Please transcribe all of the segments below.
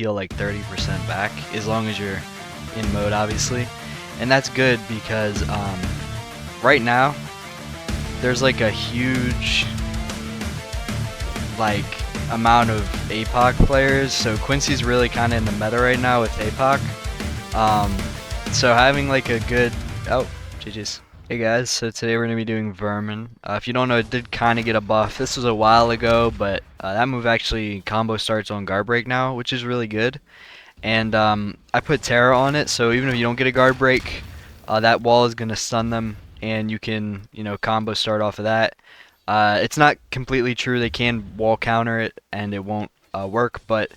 heal like 30% back, as long as you're in mode, obviously. And that's good because right now there's like a huge like amount of APOC players, so Quincy's really kind of in the meta right now with APOC. So having like a good GG's. Hey guys, so today we're going to be doing Vermin. If you don't know, it did kind of get a buff. This was a while ago, but that move actually combo starts on guard break now, which is really good. And I put Terra on it, so even if you don't get a guard break, that wall is going to stun them, and you can, combo start off of that. It's not completely true. They can wall counter it, and it won't work, but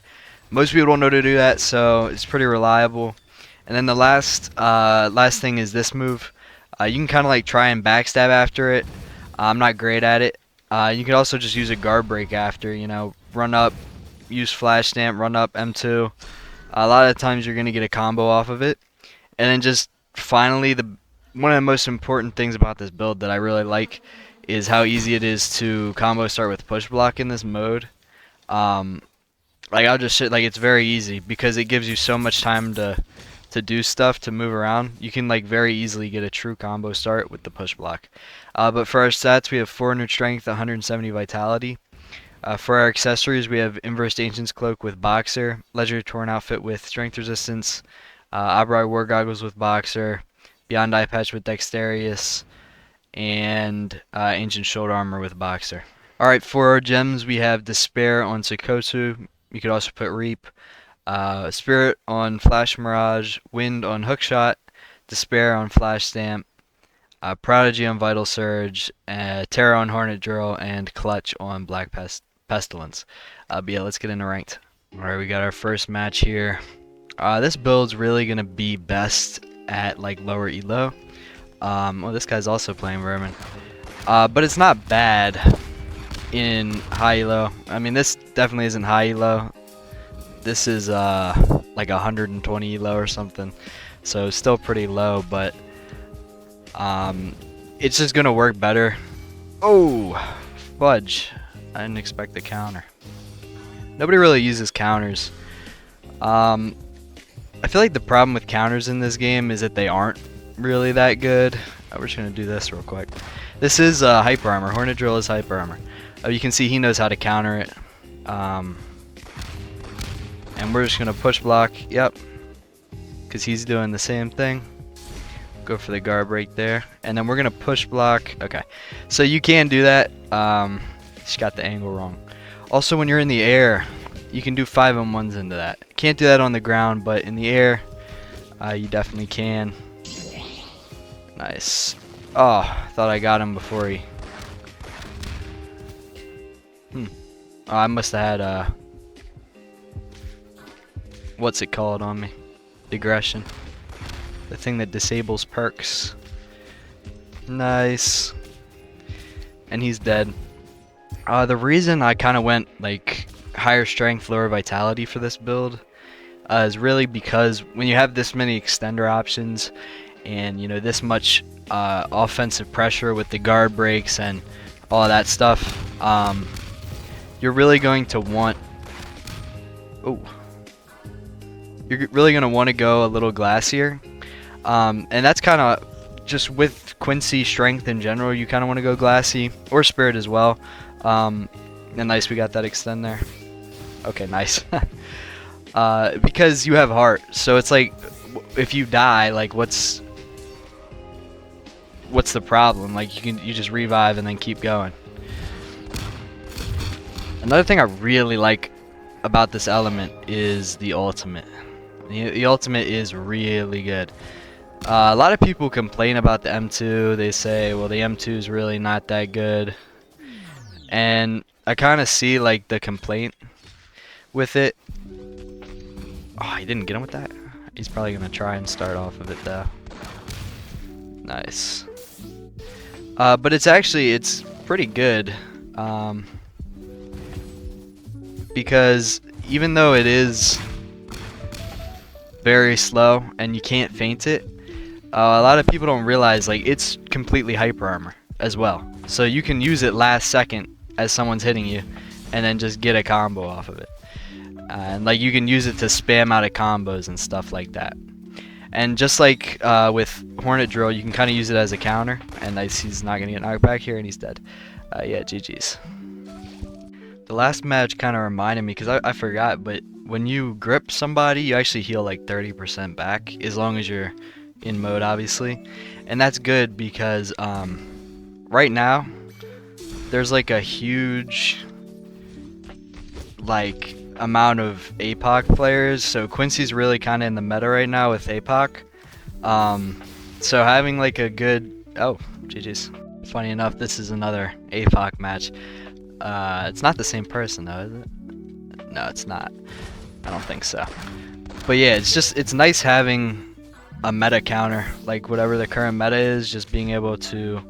most people don't know to do that, so it's pretty reliable. And then the last thing is this move. You can kind of like try and backstab after it. I'm not great at it. You can also just use a guard break after, run up, use flash stamp, run up M2. A lot of times you're going to get a combo off of it. And then just finally, one of the most important things about this build that I really like is how easy it is to combo start with push block in this mode. It's very easy because it gives you so much time to do stuff, to move around. You can like very easily get a true combo start with the push block. But for our stats, we have 400 strength, 170 vitality. For our accessories, we have inverse ancient's cloak with boxer, legendary torn outfit with strength resistance, Abrai war goggles with boxer, beyond eye patch with dexterous, and ancient shoulder armor with boxer. Alright, for our gems, we have despair on Sakosu. You could also put reap. Spirit on Flash Mirage, Wind on Hookshot, Despair on Flash Stamp, Prodigy on Vital Surge, Terror on Hornet Drill, and Clutch on Black Pestilence. But yeah, let's get into ranked. Alright, we got our first match here. This build's really going to be best at like lower elo. Well, this guy's also playing Vermin. But it's not bad in high elo. I mean, this definitely isn't high elo. This is like 120 elo or something, so still pretty low, but it's just gonna work better. Oh, fudge! I didn't expect the counter. Nobody really uses counters. I feel like the problem with counters in this game is that they aren't really that good. We're just gonna do this real quick. This is hyper armor. Hornet Drill is hyper armor. You can see he knows how to counter it. And we're just going to push block, yep, because he's doing the same thing. Go for the guard break there. And then we're going to push block. Okay, so you can do that. Just got the angle wrong. Also, when you're in the air, you can do 5-on-1s into that. Can't do that on the ground, but in the air, you definitely can. Nice. Oh, I thought I got him before he... Oh, I must have had... what's it called on me? Digression. The thing that disables perks. Nice. And he's dead. The reason I kind of went like higher strength, lower vitality for this build is really because when you have this many extender options and this much offensive pressure with the guard breaks and all of that stuff, you're really going to want... You're really going to want to go a little glassier. And that's kind of just with Quincy strength in general, you kind of want to go glassy, or spirit as well. And nice, we got that extend there. Okay, nice. Because you have heart, so it's like if you die, like what's the problem? Like you just revive and then keep going. Another thing I really like about this element is the ultimate. The ultimate is really good. A lot of people complain about the M2. They say, well, the M2 is really not that good. And I kind of see like the complaint with it. Oh, he didn't get him with that. He's probably going to try and start off of it though. Nice. But it's pretty good. Because even though it is very slow and you can't feint it, a lot of people don't realize like it's completely hyper armor as well, so you can use it last second as someone's hitting you and then just get a combo off of it. And like you can use it to spam out of combos and stuff like that. And just like with Hornet Drill, you can kind of use it as a counter. And he's not gonna get knocked back here, and he's dead. Yeah, GG's. The last match kind of reminded me, because I forgot, but when you grip somebody, you actually heal like 30% back, as long as you're in mode, obviously. And that's good because right now there's like a huge like amount of APOC players, so Quincy's really kind of in the meta right now with APOC. So having like a good GG's. Funny enough, this is another APOC match. It's not the same person though, is it? No, it's not. I don't think so. But yeah, it's nice having a meta counter, like whatever the current meta is, just being able to,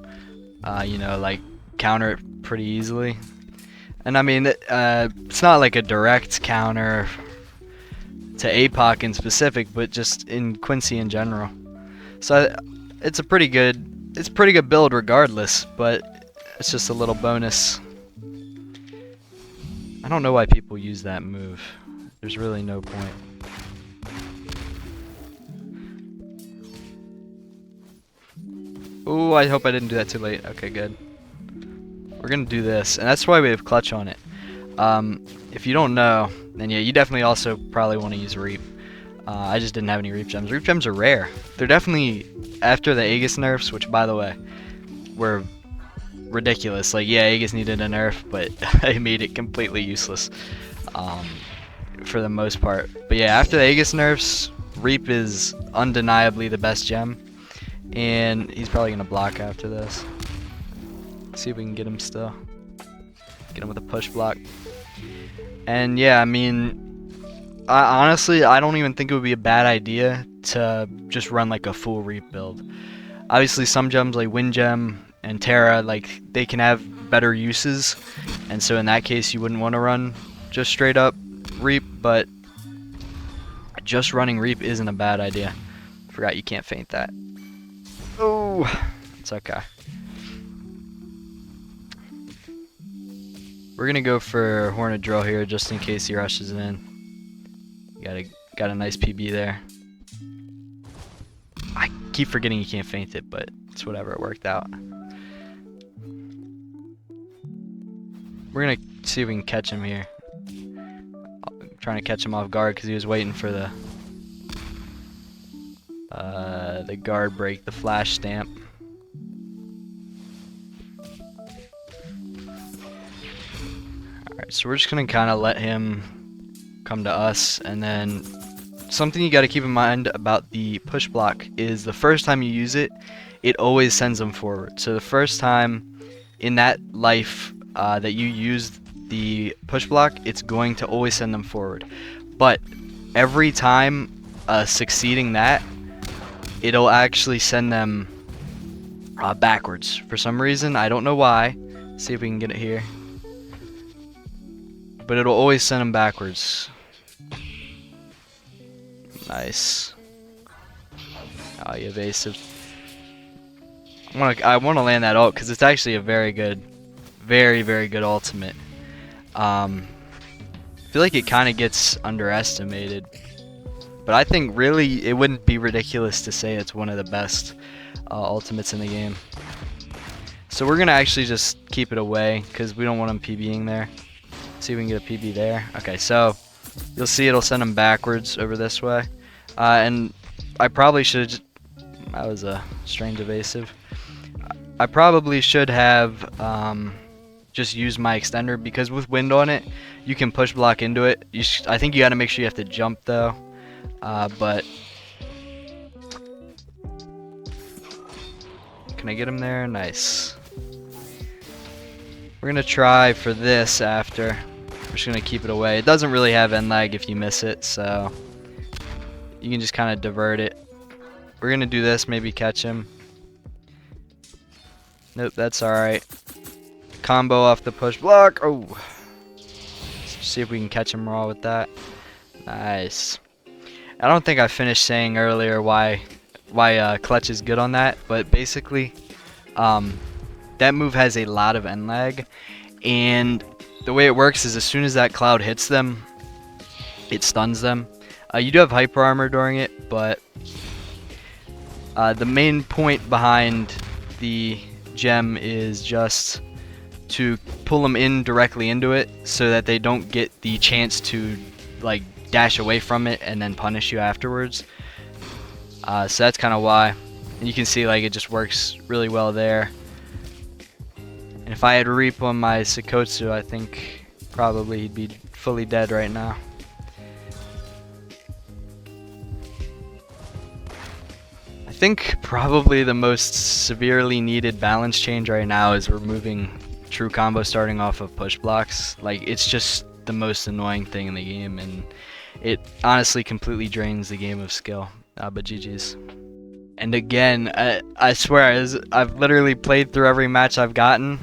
you know, like counter it pretty easily. And I mean, it's not like a direct counter to APOC in specific, but just in Quincy in general. So it's a pretty good build regardless, but it's just a little bonus. I don't know why people use that move. There's really no point. Ooh, I hope I didn't do that too late. Okay, good. We're gonna do this, and that's why we have clutch on it. If you don't know, then yeah, you definitely also probably want to use Reap. I just didn't have any Reap gems. Reap gems are rare. They're definitely, after the Aegis nerfs, which by the way, were ridiculous. Like, yeah, Aegis needed a nerf, but I made it completely useless for the most part. But yeah, after the Aegis nerfs, Reap is undeniably the best gem, and he's probably gonna block after this. See if we can get him still. Get him with a push block. And yeah, I mean, honestly, I don't even think it would be a bad idea to just run like a full Reap build. Obviously, some gems like Wind Gem and Terra, like, they can have better uses, and so in that case you wouldn't want to run just straight up Reap, but just running Reap isn't a bad idea. Forgot you can't feint that. Oh, it's okay. We're gonna go for Hornet Drill here just in case he rushes in. Got a nice PB there. I keep forgetting you can't feint it, but it's whatever, it worked out. We're gonna see if we can catch him here. I'm trying to catch him off guard because he was waiting for the guard break, the flash stamp. Alright, so we're just gonna kind of let him come to us, and then something you got to keep in mind about the push block is the first time you use it, it always sends them forward. So the first time in that life that you use the push block, it's going to always send them forward. But every time succeeding that, it'll actually send them backwards for some reason. I don't know why. See if we can get it here. But it'll always send them backwards. Nice. Oh, you evasive. I want to land that ult because it's actually a very good, very good ultimate. I feel like it kind of gets underestimated, but I think really it wouldn't be ridiculous to say it's one of the best ultimates in the game. So we're gonna actually just keep it away because we don't want him PBing there. See if we can get a PB there. Okay, so you'll see it'll send him backwards over this way. And I probably should, that was a strange evasive. I probably should have just used my extender because with wind on it, you can push block into it. I think you got to make sure you have to jump though. But can I get him there? Nice. We're gonna try for this after. We're just gonna keep it away. It doesn't really have end lag if you miss it, so you can just kind of divert it. We're gonna do this, maybe catch him. Nope, that's alright. Combo off the push block. Oh, let's see if we can catch him raw with that. Nice. I don't think I finished saying earlier why clutch is good on that, but basically, that move has a lot of end lag, and the way it works is as soon as that cloud hits them, it stuns them. You do have hyper armor during it, but the main point behind the gem is just to pull them in directly into it so that they don't get the chance to like dash away from it and then punish you afterwards. So that's kind of why. And you can see like it just works really well there. And if I had Reap on my Sakotsu, I think probably he'd be fully dead right now. I think probably the most severely needed balance change right now is removing true combo starting off of push blocks. Like, it's just the most annoying thing in the game, and it honestly completely drains the game of skill. But GG's. And again, I swear, I've literally played through every match I've gotten.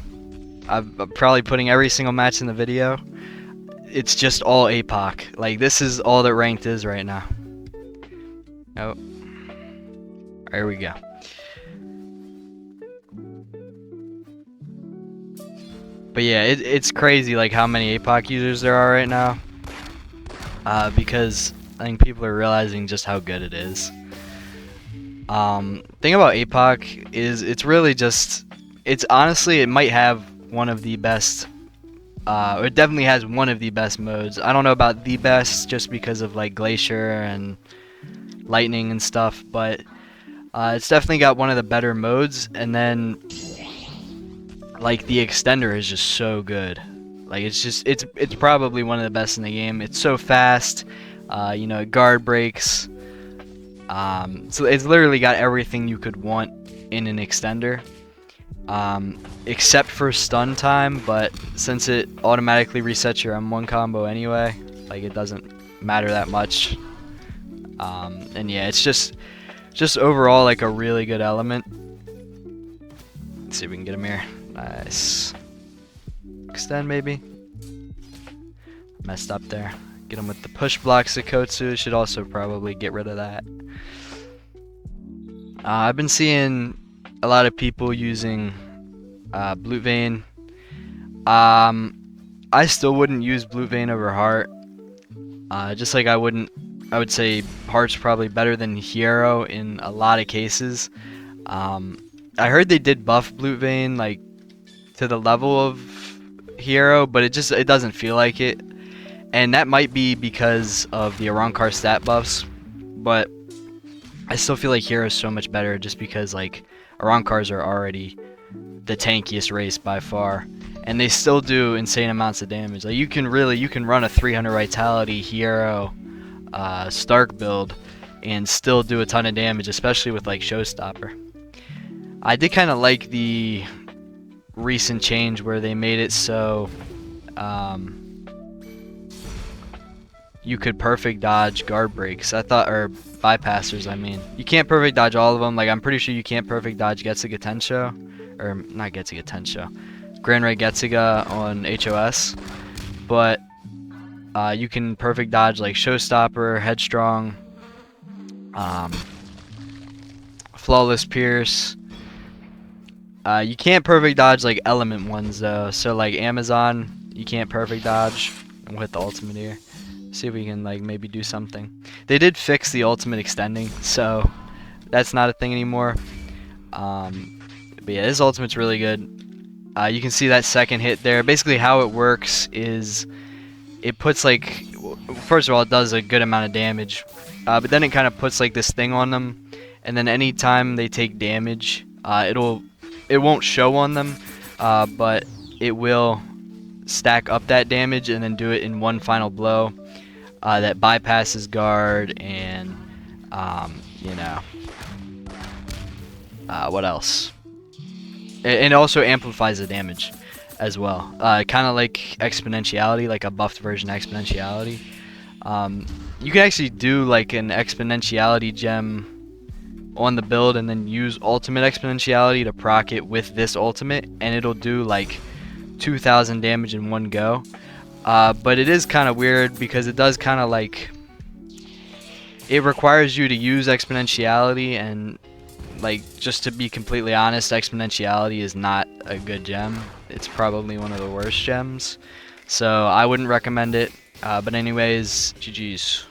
I'm probably putting every single match in the video. It's just all APOC. Like, this is all that ranked is right now. Oh. There we go. But yeah, it's crazy like how many APOC users there are right now. Because I think people are realizing just how good it is. Thing about APOC is it's really just, it's honestly, it might have one of the best, or it definitely has one of the best modes. I don't know about the best just because of like Glacier and Lightning and stuff, but it's definitely got one of the better modes. And then like the extender is just so good. Like it's probably one of the best in the game. It's so fast. You know, guard breaks. So it's literally got everything you could want in an extender, except for stun time. But since it automatically resets your M1 combo anyway, like it doesn't matter that much. And yeah, it's just overall like a really good element. Let's see if we can get him here. Nice. Extend maybe. Messed up there. Get him with the push block Sakotsu. Should also probably get rid of that. I've been seeing a lot of people using Blue Vein. I still wouldn't use Blue Vein over Heart. Just like I would say Heart's probably better than Hero in a lot of cases. I heard they did buff Blue Vein like to the level of Hero, but it doesn't feel like it. And that might be because of the Arankar stat buffs, but I still feel like Hero is so much better just because like Arankars are already the tankiest race by far, and they still do insane amounts of damage. Like you can run a 300 Vitality Hero Stark build and still do a ton of damage, especially with like Showstopper. I did kind of like the recent change where they made it so you could perfect dodge guard breaks. I thought, or bypassers, I mean. You can't perfect dodge all of them. Like, I'm pretty sure you can't perfect dodge Getsuga Tensho. Or, not Getsuga Tensho. Grand Ray Getsuga on HOS. But, you can perfect dodge, like, Showstopper, Headstrong, Flawless Pierce. You can't perfect dodge, like, element ones, though. So, like, Amazon, you can't perfect dodge with the ultimate here. See if we can like maybe do something. They did fix the ultimate extending, so that's not a thing anymore. But yeah, this ultimate's really good. You can see that second hit there. Basically how it works is it puts like, first of all, it does a good amount of damage, but then it kind of puts like this thing on them, and then anytime they take damage, it won't show on them, but it will stack up that damage and then do it in one final blow that bypasses guard and you know, what else? It also amplifies the damage as well, kind of like exponentiality, like a buffed version of exponentiality. You can actually do like an exponentiality gem on the build and then use ultimate exponentiality to proc it with this ultimate, and it'll do like 2,000 damage in one go. But it is kind of weird because it does kind of like, it requires you to use exponentiality, and like, just to be completely honest, exponentiality is not a good gem. It's probably one of the worst gems, so I wouldn't recommend it. But anyways, GG's.